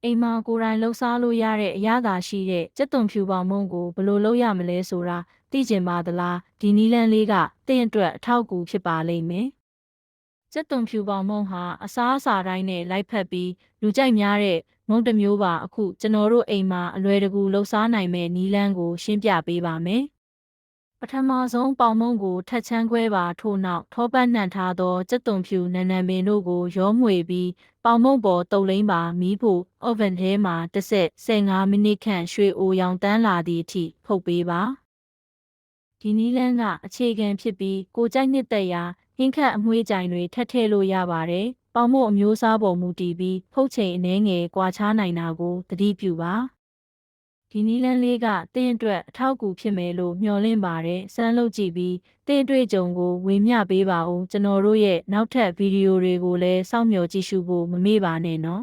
အိမ်မှာကိုယ်တိုင်လှုပ်ရှားလို့ရတဲ့အရသာရှိတဲ့ကြက်သွန်ဖြူပေါင်မုန့်ကိုဘယ်လိုလုပ်ရမလဲဆိုတာသိကျင်ပါသလားဒီနည်းလမ်းလေးကသင်အတွက်အထောက်အကူဖြစ်ပါလိမ့်မယ်ကြက်သွန်ဖြူပေါင်မုန့်ဟာအစားအစာတိုင်းနဲ့လိုက်ဖက်ပြီးလူကြိုက်များတဲ့မုန့်တစ်မျိုးပါအခုကျွန်တော်တို့အိမ်မှာအလွယ်တကူလှုပ်ရှားနိုင်မဲ့နည်းလမ်းကိုရှင်းပြပေးပါမယ်ပထမဆုံးပေါင်မုန့်ကိုထက်ချမ်းခွဲပါထို့နောက်ထောပတ်နှံထားသောကြက်သွန်ဖြူနံနံပင်တို့ကိုရောမွေပြီးပေါင်မုန့်ပေါ်တုပ်လိမ့်ပါမီးဖို့ oven ထဲမှာတစ်ဆက်15မိနစ်ခန့်ရွှေအိုရောင်တန်းလာသည့်အထိဖုတ်ပေးပါဒီနည်းလမ်းကအခြေခံဖြစ်ပြီးကိုကြိုက်နှစ်သက်ရာဟင်းခတ်အမွှေးကြိုင်တွေထပ်ထည့်လို့ရပါတယ်ပေါင်မုန့်အမျိုးအစားပေါ်မူတည်ပြီးဖုတ်ချိန်အနည်းငယ်ကွာခြားနိုင်တာကိုသတိပြုပါဒီနည်းလမ်းလေးကသင်အတွက်အထောက်အကူဖြစ်မယ်လို့မျှော်လင့်ပါတယ်စမ်းလုပ်ကြည့်ပြီးသင်အတွေ့အကြုံကိုဝေမျှပေးပါဦးကျွန်တော်တို့ရဲ့နောက်ထပ်ဗီဒီယိုတွေကိုလည်းစောင့်မျှော်ကြည့်ရှုဖို့မမေ့ပါနဲ့နော်